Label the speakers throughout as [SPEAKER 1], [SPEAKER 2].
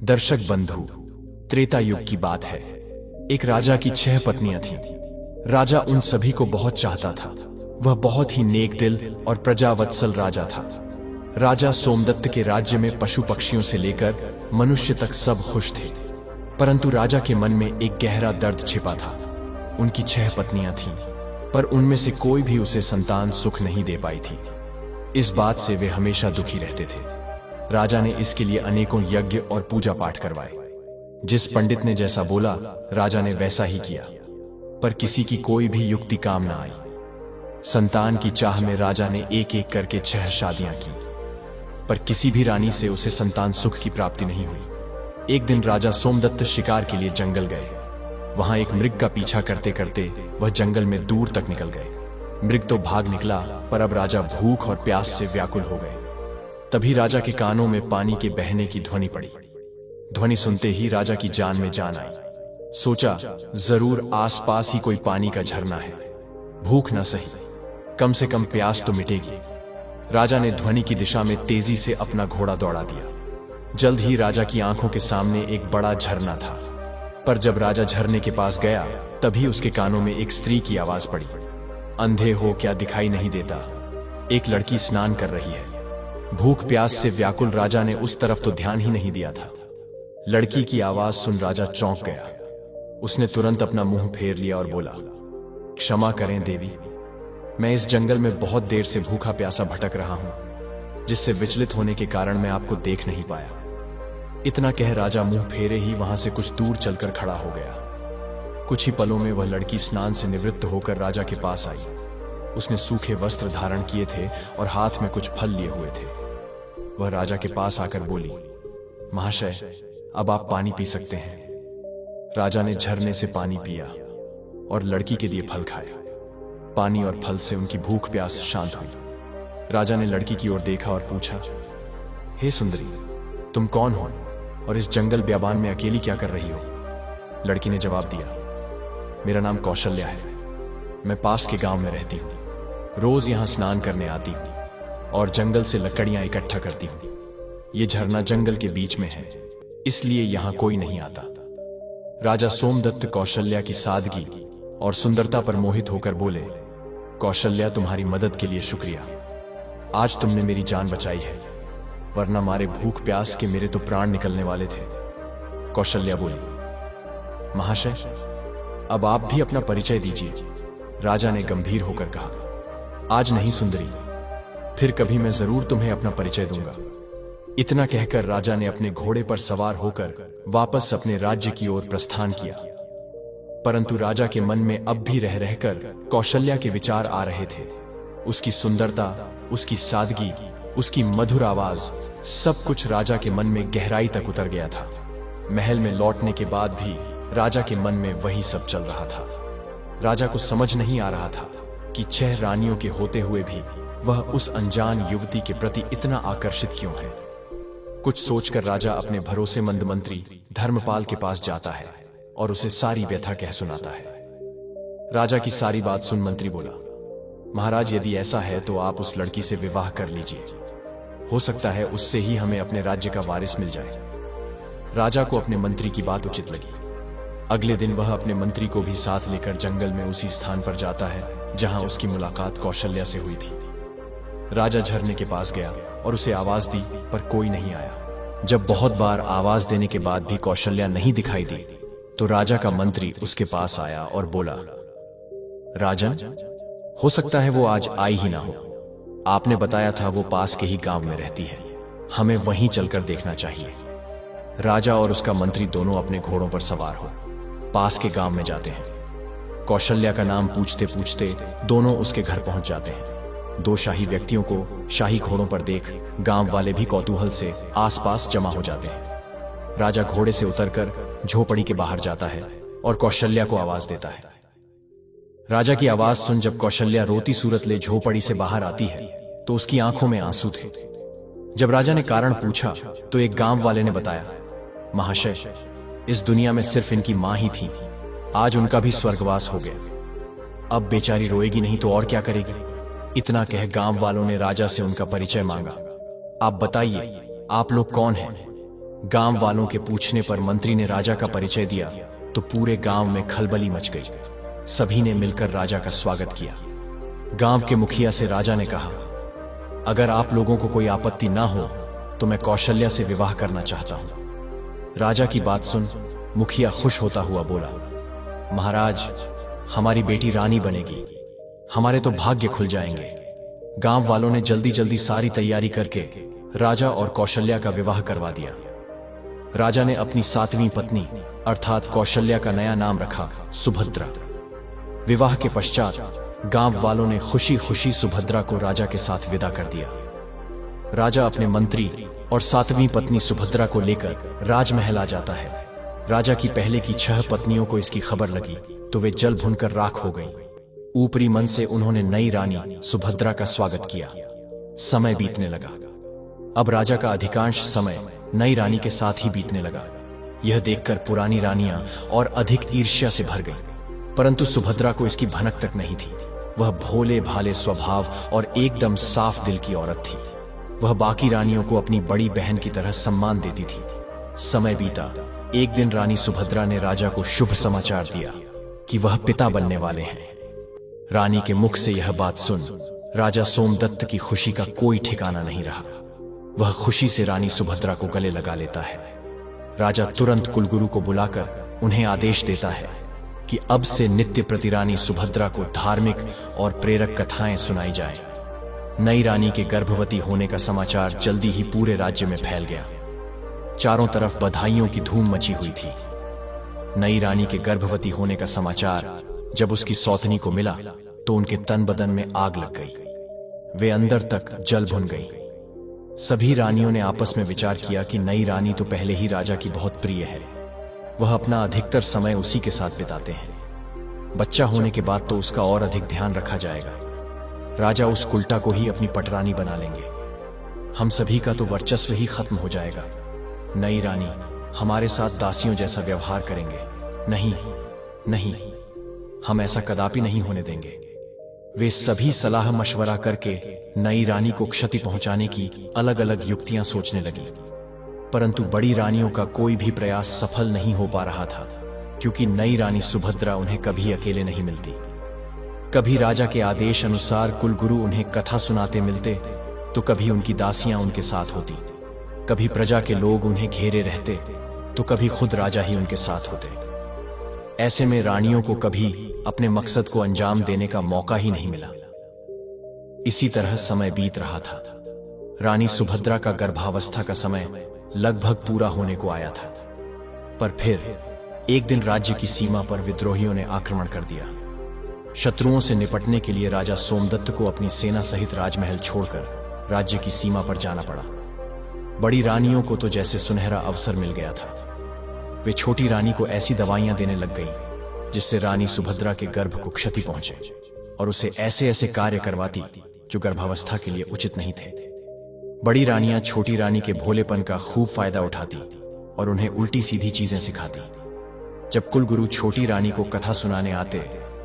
[SPEAKER 1] दर्शक बंधु, त्रेता युग की बात है। एक राजा की 6 पत्नियां थीं। राजा उन सभी को बहुत चाहता था। वह बहुत ही नेक दिल और प्रजावत्सल राजा था। राजा सोमदत्त के राज्य में पशु पक्षियों से लेकर मनुष्य तक सब खुश थे, परंतु राजा के मन में एक गहरा दर्द छिपा था। उनकी 6 पत्नियां थीं, पर उनमें से कोई भी उसे संतान सुख नहीं दे पाई थी। इस बात से वे हमेशा दुखी रहते थे। राजा ने इसके लिए अनेकों यज्ञ और पूजा पाठ करवाए। जिस पंडित ने जैसा बोला, राजा ने वैसा ही किया, पर किसी की कोई भी युक्ति काम न आई। संतान की चाह में राजा ने एक एक करके 6 शादियां की, पर किसी भी रानी से उसे संतान सुख की प्राप्ति नहीं हुई। एक दिन राजा सोमदत्त शिकार के लिए जंगल गए। वहां एक मृग का पीछा करते करते वह जंगल में दूर तक निकल गए। मृग तो भाग निकला, पर अब राजा भूख और प्यास से व्याकुल हो गए। तभी राजा के कानों में पानी के बहने की ध्वनि पड़ी। ध्वनि सुनते ही राजा की जान में जान आई। सोचा, जरूर आसपास ही कोई पानी का झरना है। भूख न सही, कम से कम प्यास तो मिटेगी। राजा ने ध्वनि की दिशा में तेजी से अपना घोड़ा दौड़ा दिया। जल्द ही राजा की आंखों के सामने एक बड़ा झरना था। पर जब राजा झरने के पास गया, तभी उसके कानों में एक स्त्री की आवाज पड़ी। अंधे हो क्या दिखाई नहीं देता? एक लड़की स्नान कर रही है। भूख प्यास से व्याकुल राजा ने उस तरफ तो ध्यान ही नहीं दिया था। लड़की की आवाज सुन राजा चौंक गया। उसने तुरंत अपना मुंह फेर लिया और बोला, क्षमा करें देवी, मैं इस जंगल में बहुत देर से भूखा प्यासा भटक रहा हूं, जिससे विचलित होने के कारण मैं आपको देख नहीं पाया। इतना कह राजा मुंह फेरे ही वहां से कुछ दूर चलकर खड़ा हो गया। कुछ ही पलों में वह लड़की स्नान से निवृत्त होकर राजा के पास आई। उसने सूखे वस्त्र धारण किए थे और हाथ में कुछ फल लिए हुए थे। वह राजा के पास आकर बोली, महाशय, अब आप पानी पी सकते हैं। राजा ने झरने से पानी पिया और लड़की के लिए फल खाए। पानी और फल से उनकी भूख प्यास शांत हुई। राजा ने लड़की की ओर देखा और पूछा, हे सुंदरी, तुम कौन हो और इस जंगल ब्याबान में अकेली क्या कर रही हो? लड़की ने जवाब दिया, मेरा नाम कौशल्या है। मैं पास के गांव में रहती हूँ। रोज यहां स्नान करने आती हूँ और जंगल से लकड़ियां इकट्ठा करती हूँ। ये झरना जंगल के बीच में है, इसलिए यहां कोई नहीं आता। राजा सोमदत्त कौशल्या की सादगी और सुंदरता पर मोहित होकर बोले, कौशल्या, तुम्हारी मदद के लिए शुक्रिया। आज तुमने मेरी जान बचाई है, वरना मारे भूख प्यास के मेरे तो प्राण निकलने वाले थे। कौशल्या बोली, महाशय, अब आप भी अपना परिचय दीजिए। राजा ने गंभीर होकर कहा, आज नहीं सुंदरी, फिर कभी मैं जरूर तुम्हें अपना परिचय दूंगा। इतना कहकर राजा ने अपने घोड़े पर सवार होकर वापस अपने राज्य की ओर प्रस्थान किया। परंतु राजा के मन में अब भी रह रहकर कौशल्या के विचार आ रहे थे। उसकी सुंदरता, उसकी सादगी, उसकी मधुर आवाज, सब कुछ राजा के मन में गहराई तक उतर गया था। महल में लौटने के बाद भी राजा के मन में वही सब चल रहा था। राजा को समझ नहीं आ रहा था कि 6 रानियों के होते हुए भी वह उस अनजान युवती के प्रति इतना आकर्षित क्यों है। कुछ सोचकर राजा अपने भरोसेमंद मंत्री धर्मपाल के पास जाता है और उसे सारी व्यथा कह सुनाता है। राजा की सारी बात सुन मंत्री बोला, महाराज, यदि ऐसा है तो आप उस लड़की से विवाह कर लीजिए। हो सकता है उससे ही हमें अपने राज्य का वारिस मिल जाए। राजा को अपने मंत्री की बात उचित लगी। अगले दिन वह अपने मंत्री को भी साथ लेकर जंगल में उसी स्थान पर जाता है जहां उसकी मुलाकात कौशल्या से हुई थी। राजा झरने के पास गया और उसे आवाज दी, पर कोई नहीं आया। जब बहुत बार आवाज देने के बाद भी कौशल्या नहीं दिखाई दी, तो राजा का मंत्री उसके पास आया और बोला, राजन, हो सकता है वो आज आई ही ना हो। आपने बताया था वो पास के ही गांव में रहती है, हमें वहीं चलकर देखना चाहिए। राजा और उसका मंत्री दोनों अपने घोड़ों पर सवार हो पास के गांव में जाते हैं। कौशल्या का नाम पूछते पूछते दोनों उसके घर पहुंच जाते हैं। 2 शाही व्यक्तियों को शाही घोड़ों पर देख गांव वाले भी कौतूहल से आसपास जमा हो जाते हैं। राजा घोड़े से उतरकर झोपड़ी के बाहर जाता है और कौशल्या को आवाज देता है। राजा की आवाज सुन जब कौशल्या रोती सूरत ले झोपड़ी से बाहर आती है, तो उसकी आंखों में आंसू थे। जब राजा ने कारण पूछा, तो एक गांव वाले ने बताया, महाशय, इस दुनिया में सिर्फ इनकी मां ही थी, आज उनका भी स्वर्गवास हो गया। अब बेचारी रोएगी नहीं तो और क्या करेगी। इतना कह गांव वालों ने राजा से उनका परिचय मांगा। आप बताइए, आप लोग कौन हैं? गांव वालों के पूछने पर मंत्री ने राजा का परिचय दिया तो पूरे गांव में खलबली मच गई। सभी ने मिलकर राजा का स्वागत किया। गांव के मुखिया से राजा ने कहा, अगर आप लोगों को कोई आपत्ति ना हो तो मैं कौशल्या से विवाह करना चाहता हूं। राजा की बात सुन मुखिया खुश होता हुआ बोला, महाराज, हमारी बेटी रानी बनेगी, हमारे तो भाग्य खुल जाएंगे। गांव वालों ने जल्दी जल्दी सारी तैयारी करके राजा और कौशल्या का विवाह करवा दिया। राजा ने अपनी 7वीं पत्नी अर्थात कौशल्या का नया नाम रखा सुभद्रा। विवाह के पश्चात गांव वालों ने खुशी खुशी सुभद्रा को राजा के साथ विदा कर दिया। राजा अपने मंत्री और 7वीं पत्नी सुभद्रा को लेकर राजमहल आ जाता है। राजा की पहले की 6 पत्नियों को इसकी खबर लगी तो वे जल भुनकर राख हो गईं। ऊपरी मन से उन्होंने नई रानी सुभद्रा का स्वागत किया। समय बीतने लगा। अब राजा का अधिकांश समय नई रानी के साथ ही बीतने लगा। यह देखकर पुरानी रानियां और अधिक ईर्ष्या से भर गईं। परंतु सुभद्रा को इसकी भनक तक नहीं थी। वह भोले भाले स्वभाव और एकदम साफ दिल की औरत थी। वह बाकी रानियों को अपनी बड़ी बहन की तरह सम्मान देती थी। समय बीता। एक दिन रानी सुभद्रा ने राजा को शुभ समाचार दिया कि वह पिता बनने वाले हैं। रानी के मुख से यह बात सुन राजा सोमदत्त की खुशी का कोई ठिकाना नहीं रहा। वह खुशी से रानी सुभद्रा को गले लगा लेता है। राजा तुरंत कुलगुरु को बुलाकर उन्हें आदेश देता है कि अब से नित्य प्रति रानी सुभद्रा को धार्मिक और प्रेरक कथाएं सुनाई जाएं। नई रानी के गर्भवती होने का समाचार जल्दी ही पूरे राज्य में फैल गया। चारों तरफ बधाइयों की धूम मची हुई थी। नई रानी के गर्भवती होने का समाचार जब उसकी सौतनी को मिला तो उनके तन बदन में आग लग गई। वे अंदर तक जल भुन गईं। सभी रानियों ने आपस में विचार किया कि नई रानी तो पहले ही राजा की बहुत प्रिय है। वह अपना अधिकतर समय उसी के साथ बिताते हैं। बच्चा होने के बाद तो उसका और अधिक ध्यान रखा जाएगा। राजा उस उल्टा को ही अपनी पटरानी बना लेंगे। हम सभी का तो वर्चस्व ही खत्म हो जाएगा। नई रानी हमारे साथ दासियों जैसा व्यवहार करेंगे। नहीं नहीं, हम ऐसा कदापि नहीं होने देंगे। वे सभी सलाह मशवरा करके नई रानी को क्षति पहुंचाने की अलग अलग युक्तियां सोचने लगी। परंतु बड़ी रानियों का कोई भी प्रयास सफल नहीं हो पा रहा था, क्योंकि नई रानी सुभद्रा उन्हें कभी अकेले नहीं मिलती। कभी राजा के आदेश अनुसार कुलगुरु उन्हें कथा सुनाते मिलते तो कभी उनकी दासियां उनके साथ होती। कभी प्रजा के लोग उन्हें घेरे रहते तो कभी खुद राजा ही उनके साथ होते। ऐसे में रानियों को कभी अपने मकसद को अंजाम देने का मौका ही नहीं मिला। इसी तरह समय बीत रहा था। रानी सुभद्रा का गर्भावस्था का समय लगभग पूरा होने को आया था। पर फिर एक दिन राज्य की सीमा पर विद्रोहियों ने आक्रमण कर दिया। शत्रुओं से निपटने के लिए राजा सोमदत्त को अपनी सेना सहित राजमहल छोड़कर राज्य की सीमा पर जाना पड़ा। बड़ी रानियों को तो जैसे सुनहरा अवसर मिल गया था। वे छोटी रानी को ऐसी दवाइयां देने लग गईं जिससे रानी सुभद्रा के गर्भ को क्षति पहुंचे और उसे ऐसे ऐसे कार्य करवाती जो गर्भावस्था के लिए उचित नहीं थे। बड़ी रानियां छोटी रानी के भोलेपन का खूब फायदा उठाती और उन्हें उल्टी सीधी चीजें सिखाती। जब कुलगुरु छोटी रानी को कथा सुनाने आते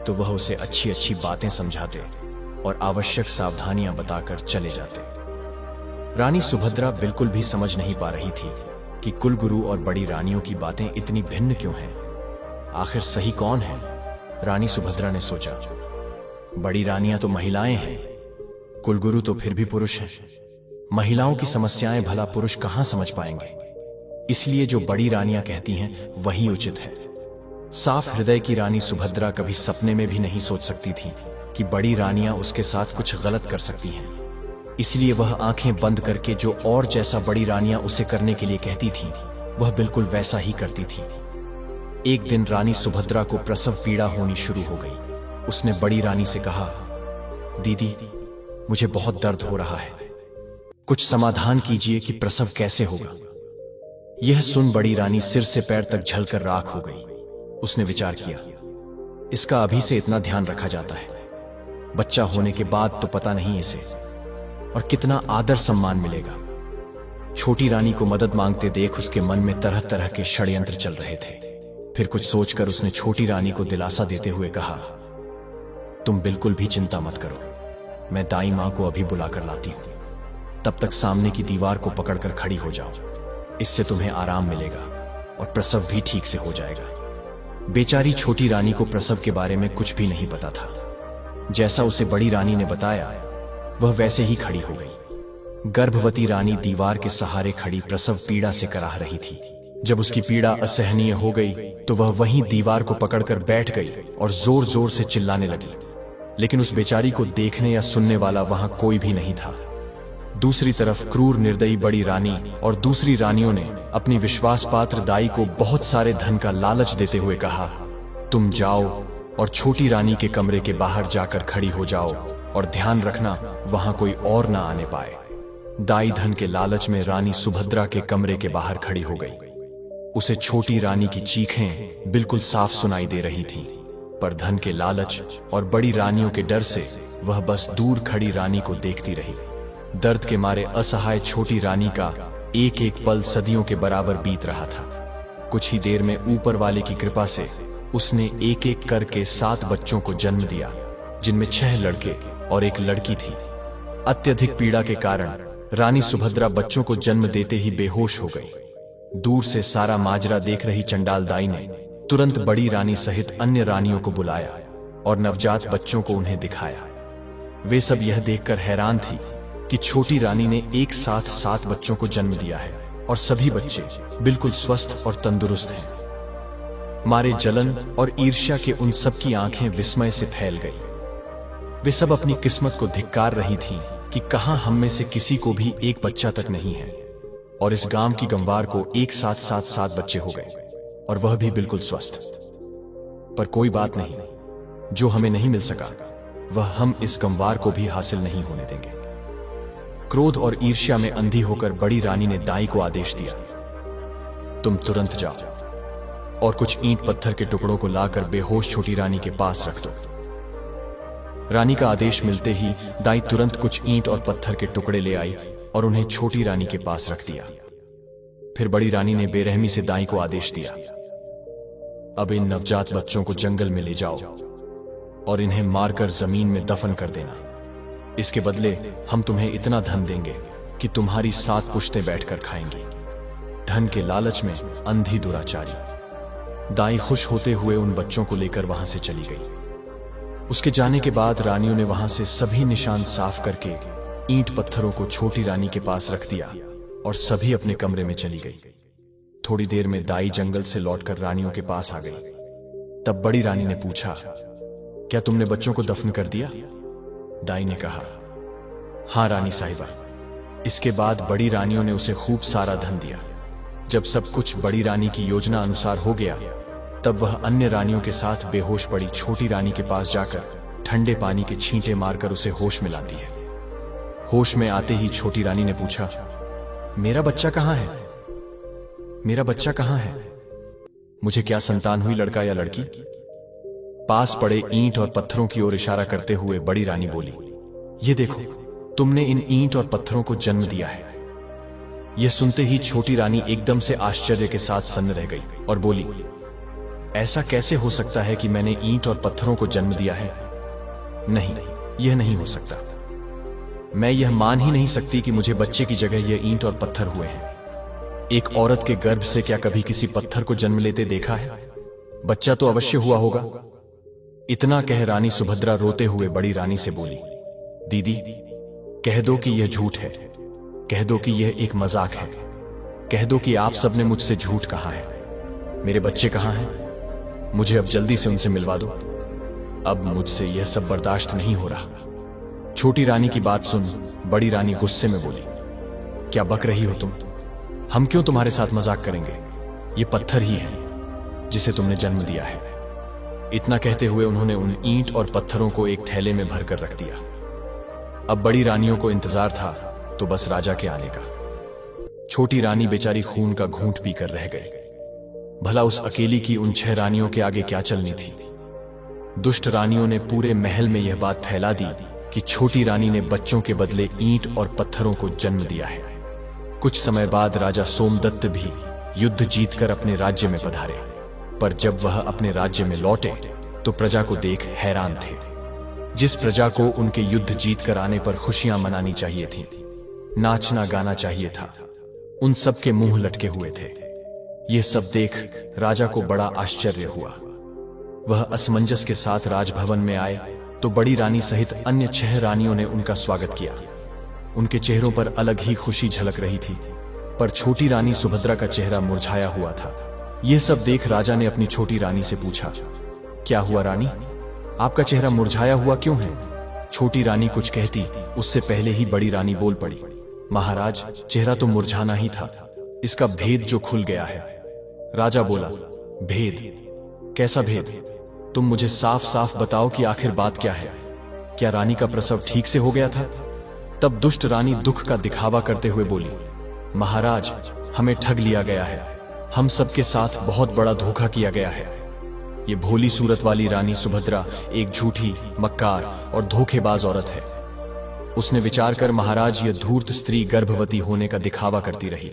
[SPEAKER 1] तो वह उसे अच्छी अच्छी बातें समझाते और आवश्यक सावधानियां बताकर चले जाते। रानी सुभद्रा बिल्कुल भी समझ नहीं पा रही थी कि कुलगुरु और बड़ी रानियों की बातें इतनी भिन्न क्यों हैं। आखिर सही कौन है? रानी सुभद्रा ने सोचा। बड़ी रानियां तो महिलाएं हैं, कुलगुरु तो फिर भी पुरुष हैं। महिलाओं की समस्याएं भला पुरुष कहां समझ पाएंगे? इसलिए जो बड़ी रानियां कहती हैं वही उचित है। साफ हृदय की रानी सुभद्रा कभी सपने में भी नहीं सोच सकती थी कि बड़ी रानियां उसके साथ कुछ गलत कर सकती हैं। इसलिए वह आंखें बंद करके जो और जैसा बड़ी रानियां उसे करने के लिए कहती थीं, वह बिल्कुल वैसा ही करती थी। एक दिन रानी सुभद्रा को प्रसव पीड़ा होनी शुरू हो गई। उसने बड़ी रानी से कहा, दीदी, मुझे बहुत दर्द हो रहा है, कुछ समाधान कीजिए कि प्रसव कैसे होगा। यह सुन बड़ी रानी सिर से पैर तक झलकर राख हो गई। उसने विचार किया, इसका अभी से इतना ध्यान रखा जाता है, बच्चा होने के बाद तो पता नहीं इसे और कितना आदर सम्मान मिलेगा। छोटी रानी को मदद मांगते देख उसके मन में तरह तरह के षड्यंत्र चल रहे थे। फिर कुछ सोचकर उसने छोटी रानी को दिलासा देते हुए कहा, तुम बिल्कुल भी चिंता मत करो, मैं दाई मां को अभी बुलाकर लाती हूं। तब तक सामने की दीवार को पकड़कर खड़ी हो जाओ। इससे तुम्हें आराम मिलेगा और प्रसव भी ठीक से हो जाएगा। बेचारी छोटी रानी को प्रसव के बारे में कुछ भी नहीं पता था। जैसा उसे बड़ी रानी ने बताया वह वैसे ही खड़ी हो गई। गर्भवती रानी दीवार के सहारे खड़ी प्रसव पीड़ा से कराह रही थी। जब उसकी पीड़ा असहनीय हो गई तो वह वहीं दीवार को पकड़कर बैठ गई और जोर जोर से चिल्लाने लगी। लेकिन उस बेचारी को देखने या सुनने वाला वहां कोई भी नहीं था। दूसरी तरफ क्रूर निर्दयी बड़ी रानी और दूसरी रानियों ने अपनी विश्वास पात्र दाई को बहुत सारे धन का लालच देते हुए कहा, तुम जाओ और छोटी रानी के कमरे के बाहर जाकर खड़ी हो जाओ और ध्यान रखना वहां कोई और ना आने पाए। दाई धन के लालच में रानी सुभद्रा के कमरे के बाहर खड़ी हो गई। उसे छोटी रानी की चीखें बिल्कुल साफ सुनाई दे रही थीं, पर धन के लालच और बड़ी रानियों के डर से वह बस दूर खड़ी रानी को देखती रही। दर्द के मारे असहाय छोटी रानी का एक एक पल सदियों के बराबर बीत रहा था। कुछ ही देर में ऊपर वाले की कृपा से उसने एक एक करके 7 बच्चों को जन्म दिया, जिनमें 6 लड़के और 1 लड़की थी। अत्यधिक पीड़ा के कारण रानी सुभद्रा बच्चों को जन्म देते ही बेहोश हो गई। दूर से सारा माजरा देख रही चंडाल दाई ने तुरंत बड़ी रानी सहित अन्य रानियों को बुलाया और नवजात बच्चों को उन्हें दिखाया। वे सब यह देखकर हैरान थी कि छोटी रानी ने एक साथ 7 बच्चों को जन्म दिया है और सभी बच्चे बिल्कुल स्वस्थ और तंदुरुस्त हैं। मारे जलन और ईर्ष्या के उन सब की आंखें विस्मय से फैल गई। वे सब अपनी किस्मत को धिक्कार रही थीं कि कहां हम में से किसी को भी एक बच्चा तक नहीं है, और इस गांव की गंवार को एक साथ 7 बच्चे हो गए और वह भी बिल्कुल स्वस्थ। पर कोई बात नहीं, जो हमें नहीं मिल सका वह हम इस गंवार को भी हासिल नहीं होने देंगे। क्रोध और ईर्ष्या में अंधी होकर बड़ी रानी ने दाई को आदेश दिया, तुम तुरंत जाओ और कुछ ईंट पत्थर के टुकड़ों को लाकर बेहोश छोटी रानी के पास रख दो। रानी का आदेश मिलते ही दाई तुरंत कुछ ईंट और पत्थर के टुकड़े ले आई और उन्हें छोटी रानी के पास रख दिया। फिर बड़ी रानी ने बेरहमी से दाई को आदेश दिया, अब इन नवजात बच्चों को जंगल में ले जाओ और इन्हें मारकर जमीन में दफन कर देना। इसके बदले हम तुम्हें इतना धन देंगे कि तुम्हारी 7 पुश्तें बैठकर खाएंगी। धन के लालच में अंधी दुराचारी। दाई खुश होते हुए उन बच्चों को लेकर वहां से चली गई। उसके जाने के बाद रानियों ने वहां से सभी निशान साफ करके ईंट पत्थरों को छोटी रानी के पास रख दिया और सभी अपने कमरे में चली गई। थोड़ी देर में दाई जंगल से लौटकर रानियों के पास आ गई। तब बड़ी रानी ने पूछा, क्या तुमने बच्चों को दफन कर दिया? दाई ने कहा, हां रानी साहिबा। इसके बाद बड़ी रानियों ने उसे खूब सारा धन दिया। जब सब कुछ बड़ी रानी की योजना अनुसार हो गया तब वह अन्य रानियों के साथ बेहोश पड़ी छोटी रानी के पास जाकर ठंडे पानी के छींटे मारकर उसे होश में लाती है। होश में आते ही छोटी रानी ने पूछा, मेरा बच्चा कहां है? मेरा बच्चा कहां है? मुझे क्या संतान हुई, लड़का या लड़की? पास पड़े ईंट और पत्थरों की ओर इशारा करते हुए बड़ी रानी बोली, ये देखो, तुमने इन ईंट और पत्थरों को जन्म दिया है। यह सुनते ही छोटी रानी एकदम से आश्चर्य के साथ सन्न रह गई और बोली, ऐसा कैसे हो सकता है कि मैंने ईंट और पत्थरों को जन्म दिया है? नहीं, यह नहीं हो सकता। मैं यह मान ही नहीं सकती कि मुझे बच्चे की जगह यह ईंट और पत्थर हुए हैं। एक औरत के गर्भ से क्या कभी किसी पत्थर को जन्म लेते देखा है? बच्चा तो अवश्य हुआ होगा। इतना कह रानी सुभद्रा रोते हुए बड़ी रानी से बोली, दीदी, कह दो कि यह झूठ है, कह दो कि यह एक मजाक है, कह दो कि आप सबने मुझसे झूठ कहा है। मेरे बच्चे कहां हैं? मुझे अब जल्दी से उनसे मिलवा दो। अब मुझसे यह सब बर्दाश्त नहीं हो रहा। छोटी रानी की बात सुन बड़ी रानी गुस्से में बोली, क्या बक रही हो तुम? हम क्यों तुम्हारे साथ मजाक करेंगे? ये पत्थर ही है जिसे तुमने जन्म दिया है। इतना कहते हुए उन्होंने उन ईंट और पत्थरों को एक थैले में भरकर रख दिया। अब बड़ी रानियों को इंतजार था तो बस राजा के आने का। छोटी रानी बेचारी खून का घूंट पीकर रह गए। भला उस अकेली की उन 6 रानियों के आगे क्या चलनी थी? दुष्ट रानियों ने पूरे महल में यह बात फैला दी कि छोटी रानी ने बच्चों के बदले ईंट और पत्थरों को जन्म दिया है। कुछ समय बाद राजा सोमदत्त भी युद्ध जीतकर अपने राज्य में पधारे, पर जब वह अपने राज्य में लौटे तो प्रजा को देख हैरान थे। जिस प्रजा को उनके युद्ध जीतकर आने पर खुशियां मनानी चाहिए थी, नाचना गाना चाहिए था, उन सब के मुंह लटके हुए थे। यह सब देख राजा को बड़ा आश्चर्य हुआ। वह असमंजस के साथ राजभवन में आए तो बड़ी रानी सहित अन्य 6 रानियों ने उनका स्वागत किया। उनके चेहरों पर अलग ही खुशी झलक रही थी, पर छोटी रानी सुभद्रा का चेहरा मुरझाया हुआ था। यह सब देख राजा ने अपनी छोटी रानी से पूछा, क्या हुआ रानी, आपका चेहरा मुरझाया हुआ क्यों है? छोटी रानी कुछ कहती उससे पहले ही बड़ी रानी बोल पड़ी, महाराज, चेहरा तो मुरझाना ही था, इसका भेद जो खुल गया है। राजा बोला, भेद? कैसा भेद? तुम मुझे साफ साफ बताओ कि आखिर बात क्या है। क्या रानी का प्रसव ठीक से हो गया था? तब दुष्ट रानी दुख का दिखावा करते हुए बोली, महाराज, हमें ठग लिया गया है, हम सबके साथ बहुत बड़ा धोखा किया गया है। ये भोली सूरत वाली रानी सुभद्रा एक झूठी, मक्कार और धोखेबाज औरत है। उसने विचार कर महाराज, यह धूर्त स्त्री गर्भवती होने का दिखावा करती रही,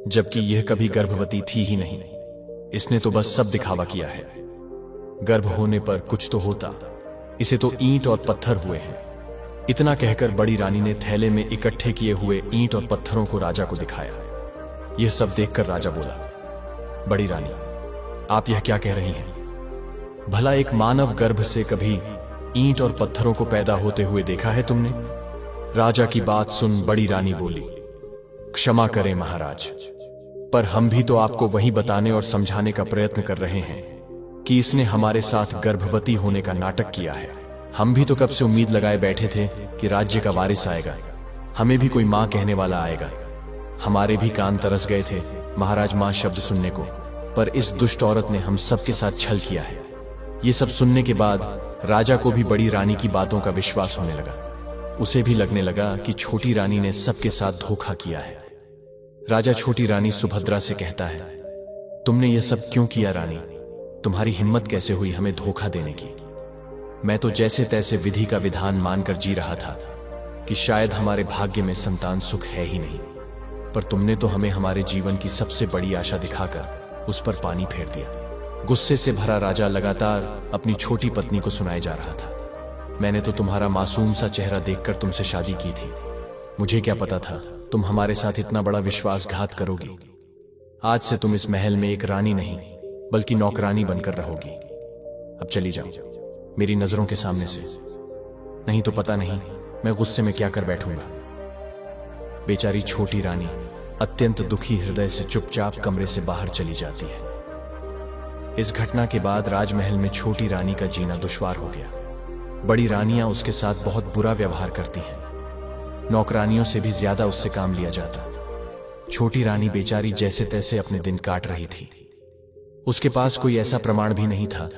[SPEAKER 1] जबकि यह कभी गर्भवती थी ही नहीं। इसने तो बस सब दिखावा किया है। गर्भ होने पर कुछ तो होता, इसे तो ईंट और पत्थर हुए हैं। इतना कहकर बड़ी रानी ने थैले में इकट्ठे किए हुए ईंट और पत्थरों को राजा को दिखाया। यह सब देखकर राजा बोला, बड़ी रानी, आप यह क्या कह रही हैं? भला एक मानव गर्भ से कभी ईंट और पत्थरों को पैदा होते हुए देखा है तुमने? राजा की बात सुन बड़ी रानी बोली, क्षमा करें महाराज, पर हम भी तो आपको वही बताने और समझाने का प्रयत्न कर रहे हैं कि इसने हमारे साथ गर्भवती होने का नाटक किया है। हम भी तो कब से उम्मीद लगाए बैठे थे कि राज्य का वारिस आएगा, हमें भी कोई मां कहने वाला आएगा। हमारे भी कान तरस गए थे महाराज मां शब्द सुनने को, पर इस दुष्ट औरत ने हम सबके साथ छल किया है। ये सब सुनने के बाद राजा को भी बड़ी रानी की बातों का विश्वास होने लगा। उसे भी लगने लगा कि छोटी रानी ने सबके साथ धोखा किया है। राजा छोटी रानी सुभद्रा से कहता है, तुमने ये सब क्यों किया रानी? तुम्हारी हिम्मत कैसे हुई हमें धोखा देने की? मैं तो जैसे तैसे विधि का विधान मानकर जी रहा था कि शायद हमारे भाग्य में संतान सुख है ही नहीं, पर तुमने तो हमें हमारे जीवन की सबसे बड़ी आशा दिखाकर उस पर पानी फेर दिया। गुस्से से भरा राजा लगातार अपनी छोटी पत्नी को सुनाए जा रहा था, मैंने तो तुम्हारा मासूम सा चेहरा देखकर तुमसे शादी की थी। मुझे क्या पता था तुम हमारे साथ इतना बड़ा विश्वासघात करोगी। आज से तुम इस महल में एक रानी नहीं बल्कि नौकरानी बनकर रहोगी। अब चली जाओ मेरी नजरों के सामने से, नहीं तो पता नहीं मैं गुस्से में क्या कर बैठूंगा। बेचारी छोटी रानी अत्यंत दुखी हृदय से चुपचाप कमरे से बाहर चली जाती है। इस घटना के बाद राजमहल में छोटी रानी का जीना दुश्वार हो गया। बड़ी रानियां उसके साथ बहुत बुरा व्यवहार करती हैं। नौकरानियों से भी ज्यादा उससे काम लिया जाता। छोटी रानी बेचारी जैसे तैसे अपने दिन काट रही थी। उसके पास कोई ऐसा प्रमाण भी नहीं था